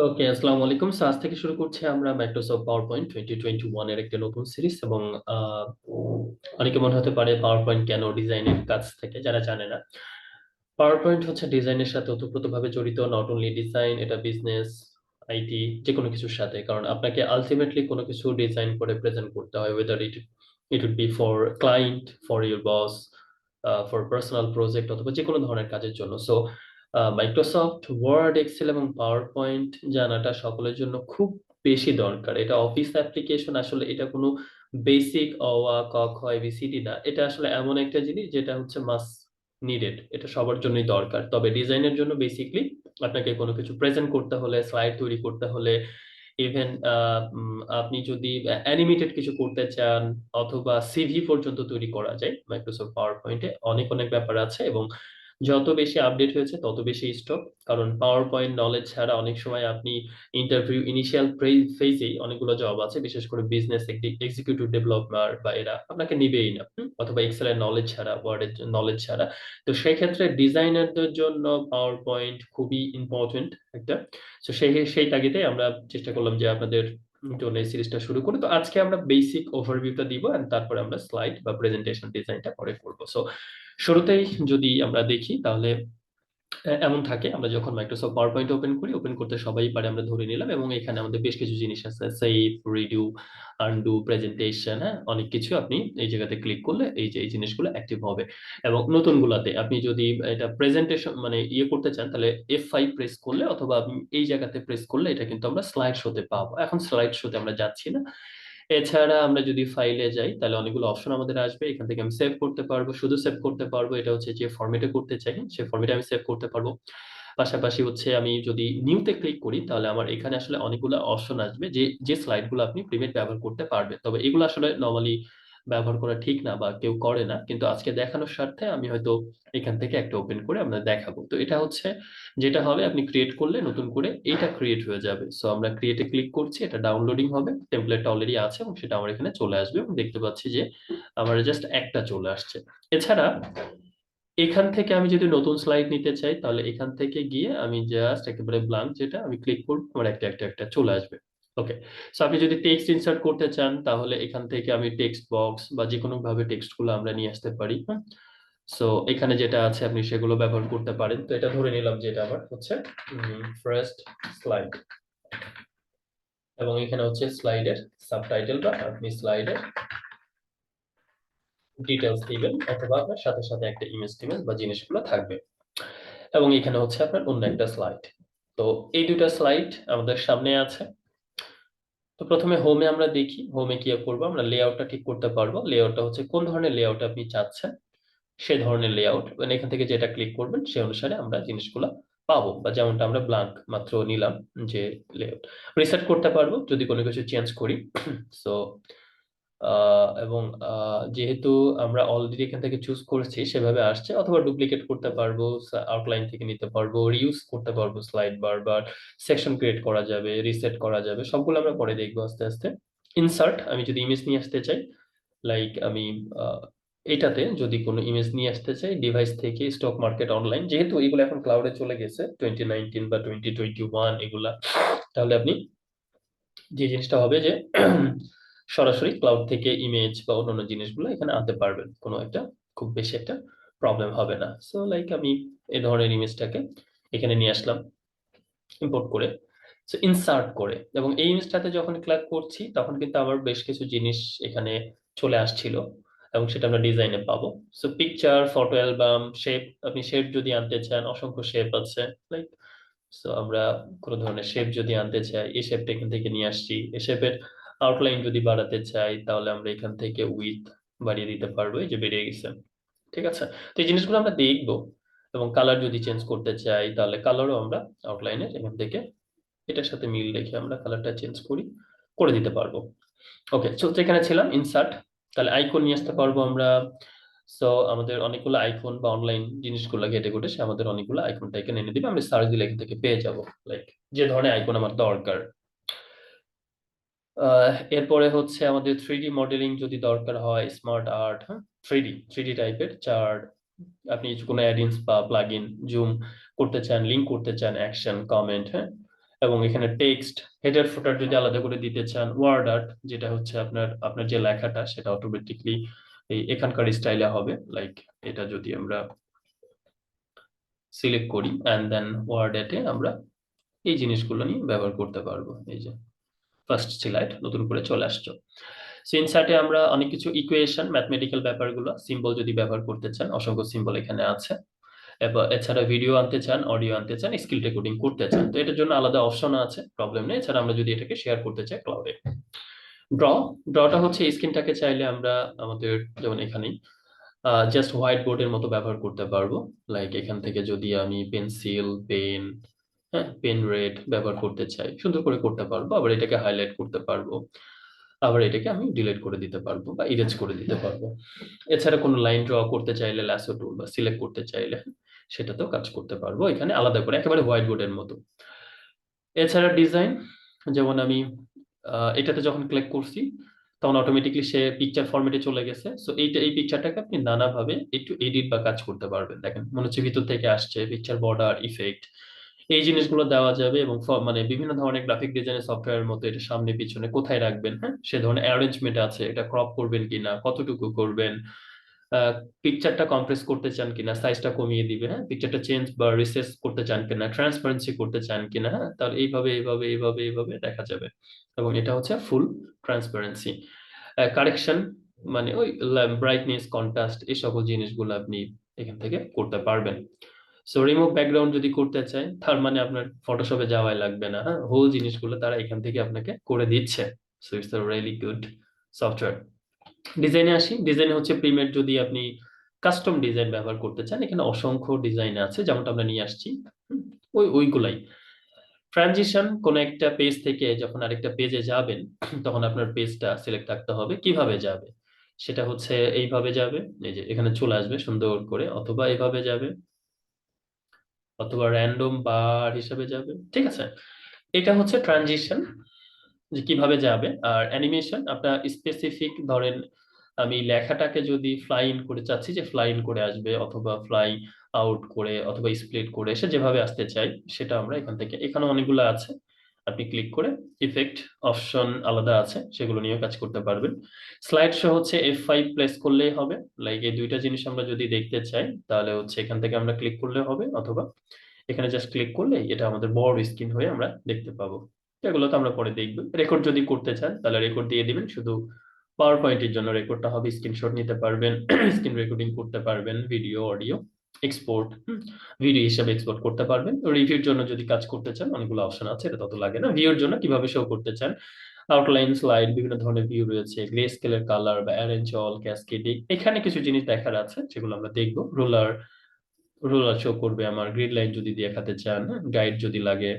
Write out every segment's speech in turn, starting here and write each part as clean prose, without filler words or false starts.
ওকে, আসসালামু আলাইকুম। আজ থেকে শুরু করছি আমরা মাইক্রোসফট পাওয়ার পয়েন্ট 2021 এর একটা নতুন সিরিজ। এবং আহ, অনেকে মনে হতে পারে পাওয়ার পয়েন্ট কেন ডিজাইনের কাজ থেকে যারা জানে না। পাওয়ার পয়েন্ট হচ্ছে ডিজাইনের সাথে ওতপ্রোতভাবে জড়িত। নট অনলি ডিজাইন, এটা বিজনেস, আইটি, যে কোনো কিছুর সাথে। কারণ আপনাকে আলটিমেটলি কোনো কিছু ডিজাইন করে প্রেজেন্ট করতে হয়, whether it would be for client, for your boss, for personal project, অথবা যে কোনো ধরনের কাজের জন্য। সো মাইক্রোসফট ওয়ার্ড, এক্সেল এবং পাওয়ার পয়েন্ট জানাটা সকলের জন্য খুব বেশি দরকার। এটা অফিস অ্যাপ্লিকেশন, আসলে এটা কোনো বেসিক অ আ ক খ এবিসিডি না। এটা আসলে এমন একটা জিনিস যেটা হচ্ছে মাস্ট নিডেড, এটা সবার জন্যই দরকার। তবে ডিজাইনের জন্য বেসিকলি আপনাকে কোনো কিছু প্রেজেন্ট করতে হলে, স্লাইড তৈরি করতে হলে, ইভেন আপনি যদি অ্যানিমেটেড কিছু করতে চান, অথবা সিভি পর্যন্ত তৈরি করা যায় মাইক্রোসফট পাওয়ার পয়েন্টে। অনেক অনেক ব্যাপার আছে, এবং যত বেশি আপডেট হয়েছে তত বেশি স্টক। কারণ পাওয়ার পয়েন্ট নলেজ ছাড়া অনেক সময় আপনি ইন্টারভিউ ইনিশিয়াল ফেজেই অনেকগুলো জব আছে, বিশেষ করে বিজনেস এক্সিকিউটিভ ডেভেলপার বা এরা আপনাকে নিবেই না। অথবা এক্সেল এর নলেজ ছাড়া, ওয়ার্ডের নলেজ ছাড়া। তো সেই ক্ষেত্রে ডিজাইনারদের জন্য পাওয়ার পয়েন্ট খুবই ইম্পর্টেন্ট একটা। তো সেই তাগিদে আমরা চেষ্টা করলাম যে আপনাদের জন্য এই সিরিজটা শুরু করি। তো আজকে আমরা বেসিক ওভারভিউটা দিব, এন্ড তারপরে আমরা স্লাইড বা প্রেজেন্টেশন ডিজাইনটা পরে করবো। সো শুরুতেই যদি আমরা দেখি, তাহলে এমন থাকে, আমরা যখন মাইক্রোসফট পাওয়ার পয়েন্ট ওপেন করি, ওপেন করতে সবাই পারে, আমরা ধরে নিলাম। এবং এখানে আমাদের বেশ কিছু জিনিস আছে, সেভ, রিডিউ, আনডু, প্রেজেন্টেশন, হ্যাঁ, অনেক কিছু। আপনি এই জায়গাতে ক্লিক করলে এই যে এই জিনিসগুলো অ্যাক্টিভ হবে। এবং নতুন গুলাতে আপনি যদি এটা প্রেজেন্টেশন মানে ইয়ে করতে চান, তাহলে F5 প্রেস করলে, অথবা আপনি এই জায়গাতে প্রেস করলে এটা কিন্তু আমরা স্লাইড শোতে পাবো। এখন স্লাইড শোতে আমরা যাচ্ছি না। এছাড়া আমরা যদি ফাইলে যাই, তাহলে অনেকগুলো অপশন আমাদের আসবে। এখান থেকে আমি সেভ করতে পারবো, শুধু সেভ করতে পারবো, এটা হচ্ছে যে ফরম্যাটে করতে চাই সে ফরম্যাটে আমি সেভ করতে পারবো। পাশাপাশি হচ্ছে আমি যদি নিউতে ক্লিক করি, তাহলে আমার এখানে আসলে অনেকগুলো অপশন আসবে, যে যে স্লাইডগুলো আপনি প্রিভিয়াস ব্যবহার করতে পারবেন। তবে এগুলো আসলে নর্মালি ব্যবহার করা ঠিক না, বা কেউ করে না, কিন্তু আজকে দেখানোর স্বার্থে আমি হয়তো এখান থেকে একটা ওপেন করে আপনাদের দেখাবো। তো এটা হচ্ছে যেটা হবে, আপনি ক্রিয়েট করলে নতুন করে এটা ক্রিয়েট হয়ে যাবে। সো আমরা ক্রিয়েটে ক্লিক করছি, এটা ডাউনলোডিং হবে, টেমপ্লেটটা অলরেডি আছে এবং সেটা আমার এখানে চলে আসবে। এবং দেখতে পাচ্ছি যে আমার জাস্ট একটা চলে আসছে। এছাড়া এখান থেকে আমি যদি নতুন স্লাইড নিতে চাই, তাহলে এখান থেকে গিয়ে আমি জাস্ট একেবারে ব্লাঙ্ক, যেটা আমি ক্লিক করব, আমার একটা একটা একটা চলে আসবে। ওকে। সো আপনি যদি টেক্সট ইনসার্ট করতে চান, তাহলে এখান থেকে আমি টেক্সট বক্স বা যে কোনো ভাবে টেক্সট গুলো আমরা নিয়ে আসতে পারি। হ্যাঁ। সো এখানে যেটা আছে আপনি সেগুলো ব্যবহার করতে পারেন। তো এটা ধরে নিলাম যে এটা আমার হচ্ছে ফার্স্ট স্লাইড। এবং এখানে হচ্ছে স্লাইডের সাবটাইটেল, বা আপনি স্লাইডের ডিটেলস দিবেন, অথবা আপনার সাথে সাথে একটা ইমেজ দিবেন বা জিনিসগুলো থাকবে। এবং এখানে হচ্ছে আপনার অন্য একটা স্লাইড। তো এই দুটা স্লাইড আমাদের সামনে আছে। তো প্রথমে হোমে আমরা দেখি, হোমে কি করবো, আমরা লেআউটটা ঠিক করতে পারবো। লেআউটটা হচ্ছে কোন ধরনের লেআউট আপনি চাচ্ছেন, সে ধরনের লেআউট, মানে এখান থেকে যেটা ক্লিক করবেন সে অনুসারে আমরা জিনিসগুলো পাবো। বা যেমনটা আমরা ব্ল্যাঙ্ক মাত্র নিলাম, যে লেআউট রিসেট করতে পারবো যদি কোনো কিছু চেঞ্জ করি। সো এবং যেহেতু আমরা অলরেডি এখান থেকে চুজ করেছি, সেভাবে আসছে। অথবা ডুপ্লিকেট করতে পারবো, আউটলাইন থেকে নিতে পারবো, রিউজ করতে পারবো, স্লাইড বারবার সেকশন ক্রিয়েট করা যাবে, রিসেট করা যাবে। সবগুলো আমরা পরে দেখবো আস্তে আস্তে। ইনসার্ট, আমি যদি ইমেজ নিয়ে আসতে চাই, লাইক আমি আহ, এটাতে যদি কোনো ইমেজ নিয়ে আসতে চাই ডিভাইস থেকে, স্টক মার্কেট, অনলাইন, যেহেতু এগুলো এখন ক্লাউডে চলে গেছে 2019 বা 2021 এগুলা, তাহলে আপনি যে জিনিসটা হবে যে সরাসরি ক্লাউড থেকে ইমেজ বা অন্যান্য জিনিসগুলো এখানে আনতে পারবেন, কোনো একটা খুব বেশি একটা প্রবলেম হবে না। সো লাইক আমি এই ধরনের ইমেজটাকে এখানে নিয়ে আসলাম ইম্পোর্ট করে, সো ইনসার্ট করে। এবং এই ইমেজটাতে যখন ক্লিক করছি, তখন কিন্তু আমার বেশ কিছু জিনিস এখানে চলে আসছিল, এবং সেটা আমরা ডিজাইনে পাবো। So picture, photo album, shape, আপনি শেপ যদি আনতে চান, অসংখ্য শেপ আছে। লাইক সো আমরা কোনো ধরনের শেপ যদি আনতে চাই, এই শেপটা এখান থেকে নিয়ে আসছি। এই শেপের আউটলাইন যদি বাড়াতে চাই, তাহলে আমরা এখান থেকে উইথ বাড়িয়ে দিতে পারবো, এই যে বেরিয়ে গেছে। ঠিক আছে। তো এই জিনিসগুলো আমরা দেখবো। এবং কালার যদি চেঞ্জ করতে চাই, তাহলে কালারও আমরা আউটলাইনের এখান থেকে এটার সাথে মিল রেখে আমরা কালারটা চেঞ্জ করে দিতে পারবো। ওকে, তো এখানে ছিলাম ইনসার্ট। তাহলে আইকন নিয়ে আসতে পারবো আমরা। সো আমাদের অনেকগুলো আইকন বা অনলাইন জিনিসগুলো ঘেটে ঘুটে সে আমাদের অনেকগুলো আইকনটা এখানে এনে দিবে। আমরা সার্চ দিলে এখান থেকে পেয়ে যাব, লাইক যে ধরনের আইকন আমার দরকার। এরপরে হচ্ছে আমাদের 3D মডেলিং যদি দরকার হয়, স্মার্ট আর্ট, হ্যাঁ, থ্রি ডি টাইপের চার্ট, আপনি কোনো অ্যাডিন্স বা প্লাগইন জুম করতে চান, লিঙ্ক করতে চান, অ্যাকশন, কমেন্ট, হ্যাঁ, এবং এখানে টেক্সট, হেডার ফুটার যদি আলাদা করে দিতে চান, ওয়ার্ড আর্ট যেটা হচ্ছে আপনার আপনার যে লেখাটা সেটা অটোমেটিকলি এই এখানকার স্টাইলে হবে, লাইক এটা যদি আমরা সিলেক্ট করি অ্যান্ড দেন ওয়ার্ড আর্টে আমরা এই জিনিসগুলো নিয়ে ব্যবহার করতে পারবো। এই যে ফার্স্ট স্লাইড নতুন করে চলে আসছো। সো ইনসার্টে আমরা অনেক কিছু ইকুয়েশন, ম্যাথমেটিক্যাল ব্যাপারগুলো, সিম্বল যদি ব্যবহার করতে চান অসংখ্য সিম্বল এখানে আছে। এবার এছাড়া ভিডিও আনতে চান, অডিও আনতে চান, স্কিল রেকর্ডিং করতে চান, তো এটার জন্য আলাদা অপশন আছে, প্রবলেম নেই। এছাড়া আমরা যদি এটাকে শেয়ার করতে চাই ক্লাউডে, ড্র, ড্রটা হচ্ছে এই স্ক্রিনটাকে চাইলে আমরা আমাদের যেমন এখানেই জাস্ট হোয়াইট বোর্ডের মতো ব্যবহার করতে পারবো। লাইক এখান থেকে যদি আমি পেন্সিল, পেন, হ্যাঁ পেন রেড ব্যবহার করতে চাই সুন্দর করে করতে পারবো, আবার এটাকে হাইলাইট করতে পারবো, আবার এটাকে আমি ডিলিট করে দিতে পারবো বা ইরেজ করে দিতে পারবো। এছাড়া কোনো লাইন ড্র করতে চাইলে ল্যাসো টুল বা সিলেক্ট করতে চাইলে সেটাতেও কাজ করতে পারবো এখানে আলাদা করে, একেবারে হোয়াইট বোর্ডের মতো। এছাড়া ডিজাইন, যেমন আমি এটাতে যখন ক্লিক করছি তখন অটোমেটিকলি সে পিকচার ফরম্যাটে চলে গেছে। সো এই পিকচারটাকে আপনি নানাভাবে একটু এডিট বা কাজ করতে পারবেন। দেখেন মনে হচ্ছে ভিতর থেকে আসছে, পিকচার বর্ডার, ইফেক্ট, এই জিনিসগুলো দেওয়া যাবে। এবং মানে বিভিন্ন ধরনের গ্রাফিক ডিজাইনের সফটওয়্যারের মতো এটা সামনে পিছনে কোথায় রাখবেন, হ্যাঁ সে ধরনের অ্যারেঞ্জমেন্ট আছে, এটা ক্রপ করবেন কিনা, কতটুকু করবেন, পিকচারটা কম্প্রেস করতে চান কিনা, সাইজটা কমিয়ে দিবে, হ্যাঁ পিকচারটা চেঞ্জ বা রিসেস করতে চান কিনা, ট্রান্সপারেন্সি করতে চান কিনা, হ্যাঁ তাহলে এইভাবে এইভাবে এইভাবে এইভাবে দেখা যাবে। এবং এটা হচ্ছে ফুল ট্রান্সপারেন্সি। কারেকশন মানে ওই ব্রাইটনেস, কন্ট্রাস্ট, এই সকল জিনিসগুলো আপনি এখান থেকে করতে পারবেন। সো রিমুভ ব্যাকগ্রাউন্ড যদি করতে চাই তার মানে আপনার ফটোশপে যাওয়াই লাগবে না, হ্যাঁ হোল জিনিসগুলো তারা এখান থেকে আপনাকে করে দিচ্ছে। So it's a really good software. ডিজাইনে আসি, ডিজাইনে হচ্ছে প্রিমেড যদি আপনি কাস্টম ডিজাইন ব্যবহার করতে চান, এখানে অসংখ্য ডিজাইন আছে যেমনটা আমরা নিয়ে আসছি, ওইগুলাই। ট্রানজিশন, কোন একটা পেজ থেকে যখন আরেকটা পেজে যাবেন তখন আপনার পেজটা সিলেক্ট থাকতে হবে কিভাবে যাবে, সেটা হচ্ছে এইভাবে যাবে, এই যে এখানে চলে আসবে সুন্দর করে, অথবা এইভাবে যাবে, অথবা র্যান্ডম বার হিসাবে যাবে, ঠিক আছে। এটা হচ্ছে ট্রানজিশন, যে কিভাবে যাবে। আর অ্যানিমেশন আপনার স্পেসিফিক ধরেন আমি লেখাটাকে যদি ফ্লাই ইন করে চাচ্ছি যে ফ্লাই ইন করে আসবে, অথবা ফ্লাই আউট করে, অথবা স্প্লিট করে, সে যেভাবে আসতে চাই সেটা আমরা এখান থেকে, এখানে অনেকগুলো আছে, আপনি ক্লিক করে ইফেক্ট অপশন আলাদা আছে সেগুলো নিয়েও কাজ করতে পারবেন। স্লাইড শো হচ্ছে F5 প্রেস করলেই হবে, লাইক এই দুইটা জিনিস আমরা যদি দেখতে চাই তাহলে হচ্ছে এখান থেকে আমরা ক্লিক করলে হবে, অথবা এখানে জাস্ট ক্লিক করলে এটা আমাদের বড় স্ক্রিন হয়ে আমরা দেখতে পাবো। এগুলো তো আমরা পরে দেখবো। রেকর্ড যদি করতে চান তাহলে রেকর্ড দিয়ে দিবেন, শুধু পাওয়ার পয়েন্টের জন্য রেকর্ডটা হবে, স্ক্রিনশট নিতে পারবেন, স্ক্রিন রেকর্ডিং করতে পারবেন, ভিডিও অডিও এক্সপোর্ট, ভিডিও হিসাবে এক্সপোর্ট করতে পারবেন। রিভিউর জন্য যদি কাজ করতে চান অনেকগুলো অপশন আছে, এটা তত লাগে না। ভিউর জন্য কিভাবে শো করতে চান, আউটলাইন, স্লাইড, বিভিন্ন ধরনের ভিউ রয়েছে, গ্রে স্কেলের কালার বা অ্যারেঞ্জ অল, ক্যাসকেডিং, এখানে কিছু জিনিস দেখার আছে সেগুলো আমরা দেখবো। রুলার, রুলার শো করবে আমার, গ্রিড লাইন যদি দেখাতে চান, গাইড যদি লাগে,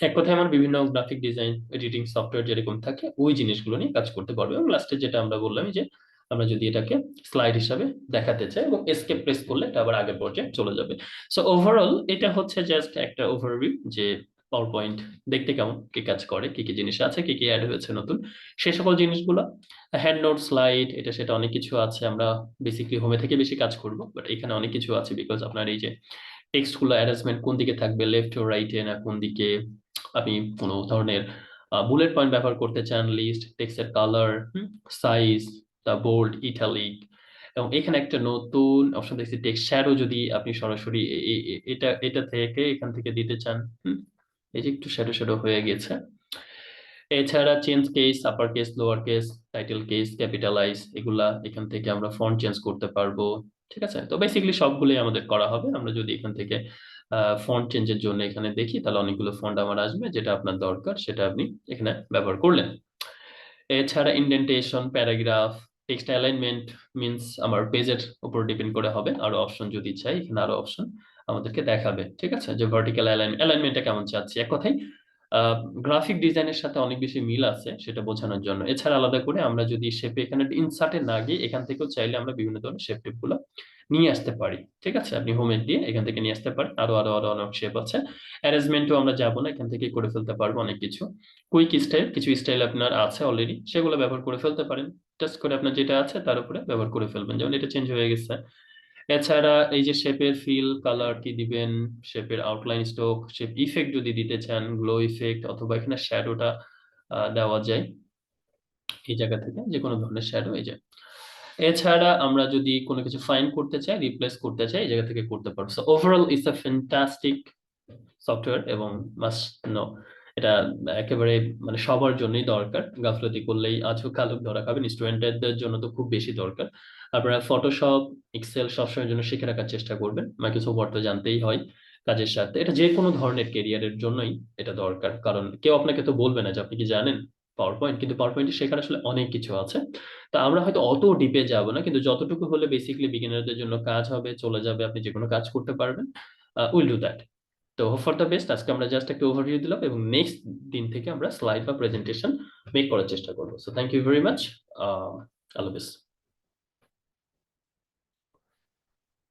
এক কথায় আমার বিভিন্ন গ্রাফিক ডিজাইন এডিটিং সফটওয়্যার যেরকম থাকে ওই জিনিসগুলো নিয়ে কাজ করতে পারবে। এবং লাস্টে যেটা আমরা বললাম যে আমরা যদি এটাকে স্লাইড হিসাবে দেখাতে চাই এবং এসকেপ প্রেস করলে এটা আবার আগের পর্যায়ে চলে যাবে। সো ওভারঅল এটা হচ্ছে জাস্ট একটা ওভারভিউ যে পাওয়ার পয়েন্ট দেখতে কেমন, কি কাজ করে, কি কি জিনিস আছে, কি কি অ্যাড হয়েছে নতুন, সে সকল জিনিসগুলো। হ্যান্ড নোট, স্লাইড, এটা সেটা অনেক কিছু আছে। আমরা বেসিক্যালি হোমে থেকে বেশি কাজ করব, বাট এখানে অনেক কিছু আছে বিকজ আপনার এই যে টেক্সট গুলো অ্যারেঞ্জমেন্ট কোন দিকে থাকবে, লেফট ও রাইটে না কোন দিকে, আপনি কোনো ধরনের বুলেট পয়েন্ট ব্যবহার করতে চান, লিস্ট, টেক্সটের কালার, সাইজ, তা বোল্ড, ইটালিক, এবং এখানে একটা নতুন অপশন দেখছি টেক্সট শ্যাডো, যদি আপনি সরাসরি এটা এটা থেকে এখান থেকে দিতে চান, এই যে একটু শ্যাডো শ্যাডো হয়ে গেছে। এছাড়া change case, upper case, lower case, title case, capitalise, এগুলা এখান থেকে আমরা ফন্ট চেঞ্জ করতে পারবো, ঠিক আছে। তো বেসিক্যালি সবগুলোই আমাদের করা হবে। আমরা যদি এখান থেকে ফন্ট চেঞ্জের জন্য এখানে দেখি তাহলে অনেকগুলো ফন্ট আমার আসবে, যেটা আপনার দরকার সেটা আপনি এখানে ব্যবহার করলেন। এছাড়া indentation, paragraph, text alignment means আমার পেজের উপর ডিপেন্ড করে হবে। আরো অপশন যদি চাই এখানে আরো অপশন আমাদেরকে দেখাবে, ঠিক আছে, যে ভার্টিক্যাল অ্যালাইনমেন্টটা কেমন চাচ্ছি। এক কথায় গ্রাফিক ডিজাইনের সাথে অনেক বেশি মিল আছে সেটা বোঝানোর জন্য। এছাড়া আলাদা করে আমরা যদি শেপে এখানে ইনসার্টে না গিয়ে এখান থেকেও চাইলে আমরা বিভিন্ন ধরনের শেপ টেপ গুলো নিয়ে আসতে পারি, ঠিক আছে। আপনি হোমে দিয়ে এখান থেকে নিয়ে আসতে পারেন, আরো আরো আরো অনেক শেপ আছে। অ্যারেঞ্জমেন্টও আমরা যাবো না, এখান থেকে করে ফেলতে পারবো অনেক কিছু। কুইক স্টাইল, কিছু স্টাইল আপনার আছে অলরেডি, সেগুলো ব্যবহার করে ফেলতে পারেন। জাস্ট করে আপনার যেটা আছে তার উপরে ব্যবহার করে ফেলবেন, যেমন এটা চেঞ্জ হয়ে গেছে। এছাড়া এই যে শেপের ফিল কালার কি দিবেন, শেপের আউটলাইন স্ট্রোক, শেপ ইফেক্ট যদি দিতে চান, গ্লো ইফেক্ট, অথবা এখানে শ্যাডোটা দেওয়া যায় এই জায়গা থেকে, যে কোনো ধরনের শ্যাডো এই যে। এছাড়া আমরা যদি কোনো কিছু ফাইন্ড করতে চাই, রিপ্লেস করতে চাই, এই জায়গা থেকে করতে পারবো। So overall it's a fantastic software এবং মাস্ট নো। এটা একেবারে মানে সবার জন্যই দরকার, গাফলতি করলেই আজও কালো ধরা খাবেন, স্টুডেন্টদের জন্য তো খুব বেশি দরকার। আপনারা ফটোশপ, এক্সেল সবসময়ের জন্য শিখে রাখার চেষ্টা করবেন, মাইক্রোসফট ওয়ার্ড তো জানতেই হয় কাজের সাথে। এটা যে কোনো ধরনের কেরিয়ারের জন্যই এটা দরকার, কারণ কেউ আপনাকে তো বলবে না যে আপনি কি জানেন পাওয়ার পয়েন্ট, কিন্তু পাওয়ার পয়েন্টে শেখার আসলে অনেক কিছু আছে। তা আমরা হয়তো অত ডিপে যাব না, কিন্তু যতটুকু হলে বেসিক্যালি বিগিনারদের জন্য কাজ হবে, চলে যাবে, আপনি যে কোনো কাজ করতে পারবেন, উইল ডু দ্যাট। তো হোপ ফর দ্য বেস্ট। আজকে আমরা জাস্ট একটা ওভারভিউ দিলাম, এবং নেক্সট দিন থেকে আমরা স্লাইড বা প্রেজেন্টেশন মেক করার চেষ্টা করবো। So thank you very much. আল্লাহ হাফেজ।